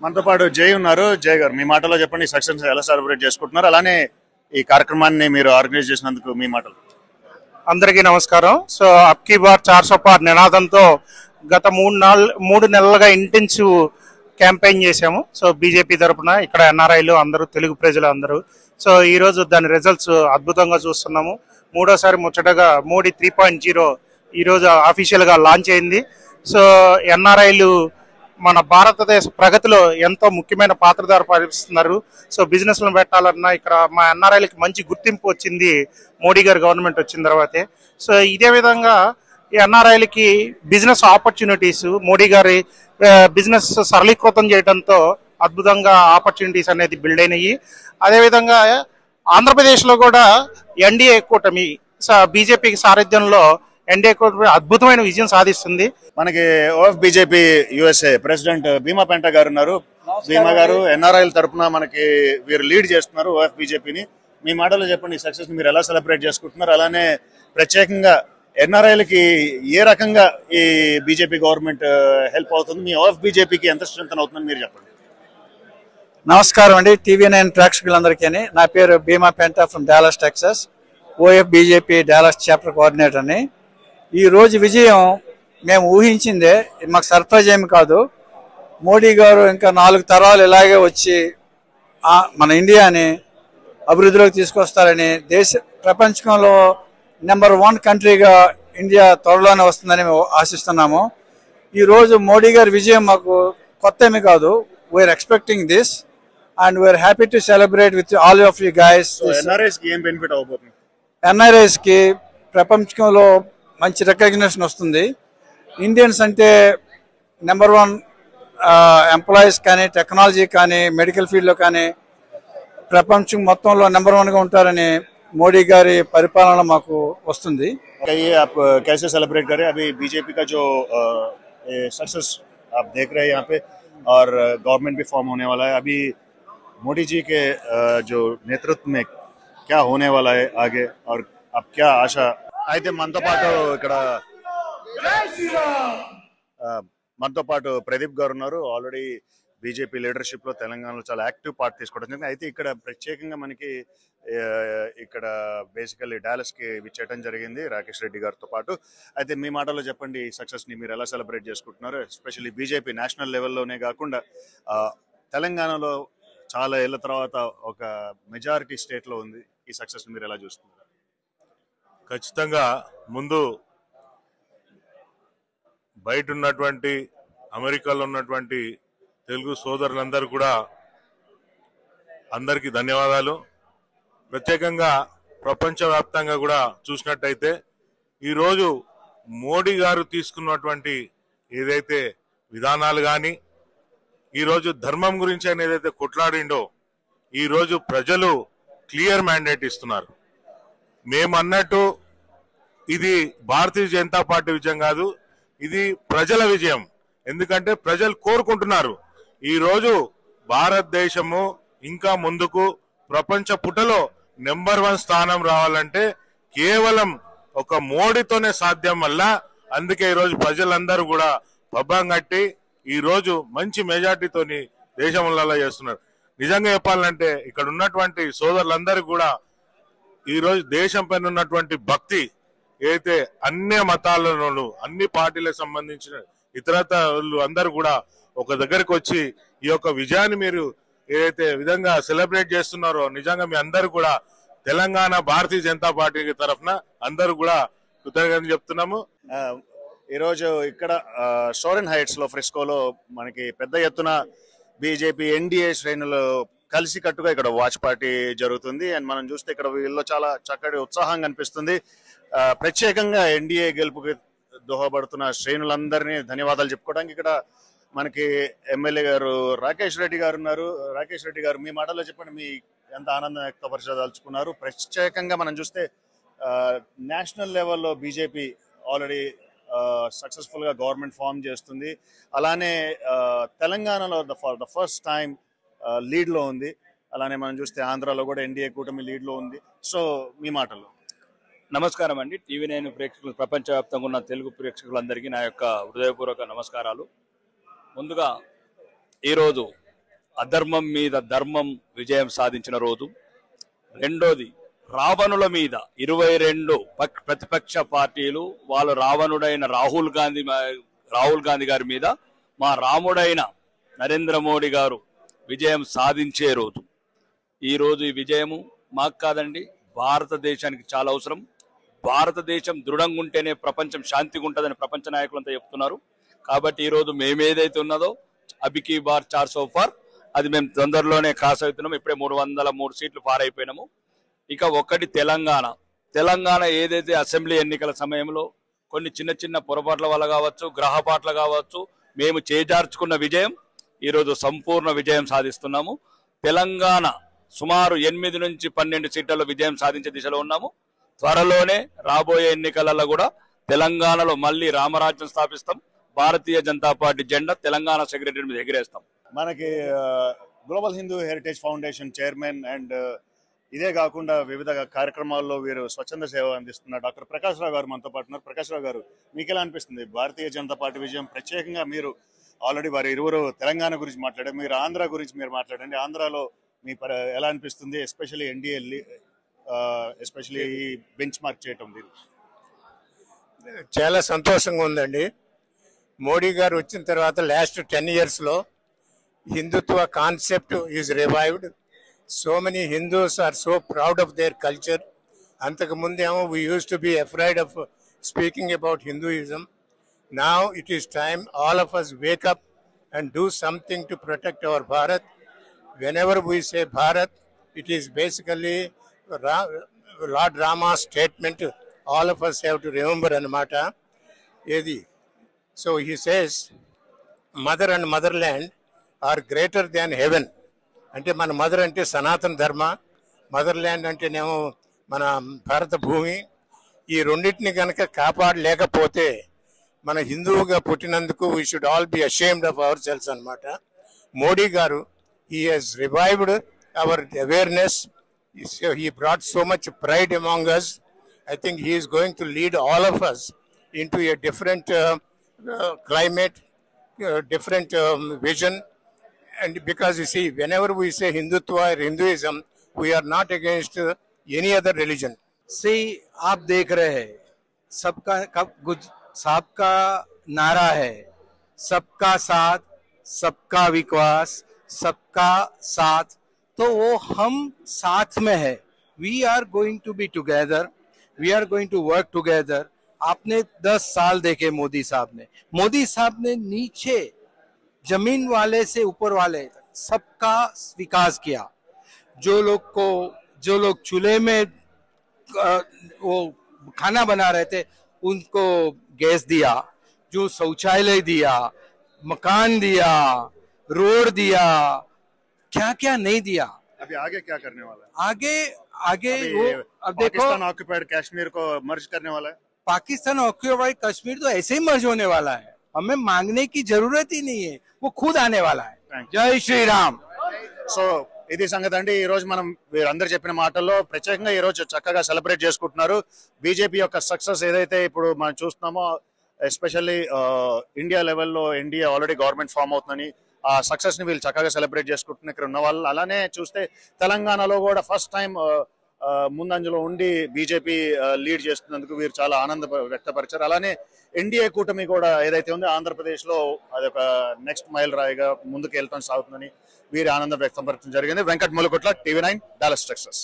మనతో పాటు జై ఉన్నారు. జై గారు, మీ మాటలో చెప్పండి, సక్సెస్ ఎలా సెలబ్రేట్ చేసుకుంటున్నారు, అలానే ఈ కార్యక్రమాన్ని మీరు ఆర్గనైజ్ చేసినందుకు మీ మాటలు. అందరికీ నమస్కారం. సో అబ్కీ బార్ 400 పార్ నినాదంతో గత 3 నెలలుగా ఇంటెన్సివ్ క్యాంపెయిన్ చేశాము. సో బీజేపీ తరఫున ఇక్కడ ఎన్ఆర్ఐలు అందరూ, తెలుగు ప్రజలు అందరూ. సో ఈరోజు దాని రిజల్ట్స్ అద్భుతంగా చూస్తున్నాము. మూడోసారి ముచ్చటగా మోడీ 3.0 ఈరోజు అఫీషియల్గా లాంచ్ అయింది. సో ఎన్ఆర్ఐలు మన భారతదేశ ప్రగతిలో ఎంతో ముఖ్యమైన పాత్రధార పాటిస్తున్నారు. సో బిజినెస్లను పెట్టాలన్నా ఇక్కడ మా ఎన్ఆర్ఐలకి మంచి గుర్తింపు వచ్చింది మోడీ గారి గవర్నమెంట్ వచ్చిన తర్వాతే. సో ఇదే విధంగా ఎన్ఆర్ఐలకి బిజినెస్ ఆపర్చునిటీస్ మోడీ గారి బిజినెస్ సరళీకృతం చేయడంతో అద్భుతంగా ఆపర్చునిటీస్ అనేది బిల్డ్ అయినాయి. అదేవిధంగా ఆంధ్రప్రదేశ్లో కూడా ఎన్డీఏ కూటమి బీజేపీకి సారథ్యంలో ఎన్డీఏ కూటమి అద్భుతమైన విజయం సాధిస్తుంది. మనకి ఓఎఫ్ బీజేపీ యుఎస్ఏ ప్రెసిడెంట్ భీమా పెంట గారు ఉన్నారు. భీమా గారు ఎన్ఆర్ఐల తరఫున మనకి వీరు లీడ్ చేస్తున్నారు ఓఎఫ్ బీజేపీని. మీ మాటలో చెప్పండి, సక్సెస్ మీరు ఎలా సెలబ్రేట్ చేసుకుంటున్నారు, అలానే ప్రత్యేకంగా ఎన్ఆర్ఐలకి ఏ రకంగా ఈ బీజేపీ గవర్నమెంట్ హెల్ప్ అవుతుంది, మీ ఓఎఫ్ బీజేపీకి ఎంత స్ట్రెంత్ అవుతుందని మీరు చెప్పండి. నమస్కారం అండి, TV9 ప్రేక్షకులందరికీ. నా పేరు Bheema Penta from Dallas Texas, of BJP Dallas chapter కోఆర్డినేటర్ని. ఈ రోజు విజయం మేము ఊహించిందే, మాకు సర్ప్రైజ్ ఏమి కాదు. మోడీ గారు ఇంకా 4 తరాలు ఇలాగే వచ్చి మన ఇండియాని అభివృద్ధిలోకి తీసుకొస్తారని, ప్రపంచంలో నెంబర్ 1 కంట్రీగా ఇండియా త్వరలోనే వస్తుందని మేము ఆశిస్తున్నాము. ఈరోజు మోడీ గారి విజయం మాకు కొత్త ఏమి కాదు. We're expecting this and we're happy to celebrate with all of you guys. NRIs కి ప్రపంచంలో మంచి రికగ్నిషన్ వస్తుంది. ఇండియన్స్ అంటే నెంబర్ 1 ఎంప్లాయీస్ కానీ, టెక్నాలజీ కానీ, మెడికల్ ఫీల్డ్లో కానీ ప్రపంచం మొత్తంలో నెంబర్ 1గా ఉంటారని మోడీ గారి పరిపాలన మాకు వస్తుంది. आप कैसे सेलिब्रेट करें अभी बीजेपी का जो सक्सेस आप देख रहे हैं यहाँ पे, और गवर्नमेंट भी फॉर्म होने वाला है, अभी मोदी जी के जो नेतृत्व में क्या होने वाला है आगे, और अब क्या आशा. అయితే మనతో పాటు ప్రదీప్ గారు ఉన్నారు. ఆల్రెడీ బీజేపీ లీడర్షిప్ లో తెలంగాణలో చాలా యాక్టివ్ పార్ట్ తీసుకోవడం జరిగింది. అయితే ఇక్కడ ప్రత్యేకంగా మనకి ఇక్కడ బేసికల్లీ డాలస్ కి విచ్చేయడం జరిగింది రాకేష్ రెడ్డి గారితో పాటు. అయితే మీ మాటలో చెప్పండి, సక్సెస్ ని మీరు ఎలా సెలబ్రేట్ చేసుకుంటున్నారు, ఎస్పెషల్లీ బీజేపీ నేషనల్ లెవెల్లోనే కాకుండా తెలంగాణలో చాలా ఏళ్ల తర్వాత ఒక మెజారిటీ స్టేట్ లో ఉంది, ఈ సక్సెస్ మీరు ఎలా చూస్తున్నారు? ఖచ్చితంగా ముందు బయట ఉన్నటువంటి అమెరికాలో ఉన్నటువంటి తెలుగు సోదరులందరూ కూడా అందరికీ ధన్యవాదాలు. ప్రత్యేకంగా ప్రపంచవ్యాప్తంగా కూడా చూసినట్టయితే ఈరోజు మోడీ గారు తీసుకున్నటువంటి ఏదైతే విధానాలు కానీ, ఈరోజు ధర్మం గురించి ఆయన ఏదైతే కొట్లాడిండో, ఈరోజు ప్రజలు క్లియర్ మ్యాండేట్ ఇస్తున్నారు. మేమన్నట్టు ఇది భారతీయ జనతా పార్టీ విజయం కాదు, ఇది ప్రజల విజయం. ఎందుకంటే ప్రజలు కోరుకుంటున్నారు ఈరోజు భారతదేశము ఇంకా ముందుకు ప్రపంచ పుటలో నెంబర్ 1 స్థానం రావాలంటే కేవలం ఒక మోడీతోనే సాధ్యం వల్ల. అందుకే ఈరోజు ప్రజలందరూ కూడా పబ్బం కట్టి ఈరోజు మంచి మెజార్టీతోని దేశంలో చేస్తున్నారు. నిజంగా చెప్పాలంటే ఇక్కడ ఉన్నటువంటి సోదరులందరూ కూడా ఈరోజు దేశం పైన ఉన్నటువంటి భక్తి ఏదైతే అన్ని మతాలలోనూ అన్ని పార్టీలకు సంబంధించిన ఇతరతలు అందరూ కూడా ఒక దగ్గరకు వచ్చి ఈ యొక్క విజయాన్ని మీరు ఏదైతే విధంగా సెలబ్రేట్ చేస్తున్నారో, నిజంగా మీ అందరూ కూడా తెలంగాణ భారతీయ జనతా పార్టీ తరఫున అందరూ కూడా కృతజ్ఞతలు చెప్తున్నాము. ఈరోజు ఇక్కడ షోరెన్ హైట్స్ లో ఫ్రెస్కోలో మనకి పెద్ద ఎత్తున బీజేపీ ఎన్డీఏ శ్రేణులు కలిసి కట్టుగా ఇక్కడ వాచ్ పార్టీ జరుగుతుంది. అండ్ మనం చూస్తే ఇక్కడ వీళ్ళు చాలా చక్కటి ఉత్సాహం కనిపిస్తుంది. ప్రత్యేకంగా ఎన్డీఏ గెలుపుకి దోహదపడుతున్న శ్రేణులందరినీ ధన్యవాదాలు చెప్పుకోవడానికి ఇక్కడ మనకి ఎమ్మెల్యే గారు రాకేష్ రెడ్డి గారు ఉన్నారు. రాకేష్ రెడ్డి గారు, మీ మాటలో చెప్పండి, మీ ఎంత ఆనందం వ్యక్తపరచదలుచుకున్నారు. ప్రత్యేకంగా మనం చూస్తే నేషనల్ లెవెల్లో బీజేపీ ఆల్రెడీ సక్సెస్ఫుల్ గా గవర్నమెంట్ ఫామ్ చేస్తుంది. అలానే తెలంగాణలో for the first time lead లో ఉంది. అలానే మనం చూస్తే ఆంధ్రాలో కూడా ఎన్డీఏ కూటమి లీడ్ లో ఉంది. సో మీ మాటలు. నమస్కారం అండి, TV9 ప్రేక్షకులు, ప్రపంచవ్యాప్తంగా ఉన్న తెలుగు ప్రేక్షకులందరికీ నా యొక్క హృదయపూర్వక నమస్కారాలు. ముందుగా ఈరోజు అధర్మం మీద ధర్మం విజయం సాధించిన రోజు. రెండోది, రావణుల మీద 22 ప్రతిపక్ష పార్టీలు వాళ్ళు రావణుడైన రాహుల్ గాంధీ గారి మీద మా రాముడైన నరేంద్ర మోడీ గారు విజయం సాధించే రోజు. ఈ రోజు ఈ విజయము మాకు కాదండి, భారతదేశానికి చాలా అవసరం. భారతదేశం దృఢంగా ఉంటేనే ప్రపంచం శాంతిగా ఉంటుందని ప్రపంచ నాయకులంతా చెప్తున్నారు. కాబట్టి ఈరోజు మేమేదైతే ఉన్నదో అబికీ బార్ 400 పార్, అది మేము తొందరలోనే క్రాస్ అవుతున్నాము. ఇప్పుడే 303 సీట్లు పారైపోయినాము. ఇక ఒకటి తెలంగాణ ఏదైతే అసెంబ్లీ ఎన్నికల సమయంలో కొన్ని చిన్న చిన్న పొరపాట్ల వల్ల కావచ్చు, గ్రహపాట్ల కావచ్చు, మేము చేజార్చుకున్న విజయం ఈరోజు సంపూర్ణ విజయం సాధిస్తున్నాము. తెలంగాణ సుమారు 8 నుంచి 12 సీట్లలో విజయం సాధించే దిశలో ఉన్నాము. త్వరలోనే రాబోయే ఎన్నికలలో కూడా తెలంగాణలో మళ్ళీ రామరాజ్యం స్థాపిస్తాం. భారతీయ జనతా పార్టీ జెండా తెలంగాణ సెక్రటరీ మీద ఎగిరేస్తాం. మనకి global Hindu heritage foundation chairman and ఇదే కాకుండా వివిధ కార్యక్రమాల్లో వీరు స్వచ్ఛంద సేవ అందిస్తున్న డాక్టర్ ప్రకాష్ రావు గారు మనతో పాటు ఉన్నారు. ప్రకాష్ రావు గారు, మీకు ఎలా అనిపిస్తుంది భారతీయ జనతా పార్టీ విజయం? ప్రత్యేకంగా మీరు ఆల్రెడీ వారి ఇరువురు తెలంగాణ గురించి మాట్లాడారు, మీరు ఆంధ్ర గురించి మీరు మాట్లాడండి. ఆంధ్రాలో మీ ఎలా అనిపిస్తుంది, ఎస్పెషల్లీ ఎన్డీఏ ఎస్పెషల్లీ ఈ బెంచ్ మార్క్ చేయటం? చాలా సంతోషంగా ఉందండి. మోడీ గారు వచ్చిన తర్వాత లాస్ట్ 10 yearsలో Hindutva concept is revived. So many Hindus are so proud of their culture. అంతకు ముందేమో we use to be afraid of speaking about Hinduism. Now it is time all of us wake up and do something to protect our Bharat. Whenever we say Bharat, it is basically Lord Rama's statement. All of us have to remember anamata edi. So he says mother and motherland are greater than heaven. అంటే మన mother అంటే సనాతన ధర్మ, mother land అంటేనేమో మన భారత భూమి. ఈ రెండింటిని కనుక కాపాడలేకపోతే మన హిందువుగా పుట్టినందుకు we should all be ashamed of our cells అనమాట. మోడీ గారు he has revived our awareness. He brought so much pride among us. I think he is going to lead all of us into a different climate, different vision. And because you see, whenever we say Hindutva or Hinduism, we are not against any other religion. See, आप देख रहे हैं सबका नारा है, सबका साथ, सबका विकास, सबका साथ. तो वो हम साथ में है. We are going to be together. We are going to work together. आपने 10 साल देखे मोदी साहब ने नीचे जमीन वाले से ऊपर वाले सबका विकास किया. जो लोग चूल्हे में वो खाना बना रहे थे उनको गैस दिया, जो शौचालय दिया, मकान दिया, रोड दिया, क्या क्या नहीं दिया. अभी आगे क्या करने वाला है? आगे वो अब देखो, पाकिस्तान ऑक्युपाइड कश्मीर को मर्ज करने वाला है. पाकिस्तान ऑक्युपाइड कश्मीर तो ऐसे ही मर्ज होने वाला है. हमें मांगने की जरूरत ही नहीं है, वो खुद आने वाला है. जय श्री राम. సో ఇది సంగతి అండి. ఈ రోజు మనం వీరందరూ చెప్పిన మాటల్లో ప్రత్యేకంగా ఈ రోజు చక్కగా సెలబ్రేట్ చేసుకుంటున్నారు. బీజేపీ యొక్క సక్సెస్ ఏదైతే ఇప్పుడు మనం చూస్తున్నామో, ఎస్పెషల్లీ ఇండియా లెవెల్లో ఎన్డీఏ ఆల్రెడీ గవర్నమెంట్ ఫామ్ అవుతుందని ఆ సక్సెస్ ని వీళ్ళు చక్కగా సెలబ్రేట్ చేసుకుంటున్న ఇక్కడ ఉన్న వాళ్ళు. అలానే చూస్తే తెలంగాణలో కూడా ఫస్ట్ టైం ముందంజలో ఉండి బీజేపీ లీడ్ చేస్తున్నందుకు వీరు చాలా ఆనందం వ్యక్తపరిచారు. అలానే ఎన్డీఏ కూటమి కూడా ఏదైతే ఉందో ఆంధ్రప్రదేశ్ లో అదొక నెక్స్ట్ మైల్ రాయిగా ముందుకు వెళ్తాం సాగుతుందని వీరి ఆనందం వ్యక్తపరచడం జరిగింది. Venkat Mulakotla, TV9, Dallas, Texas.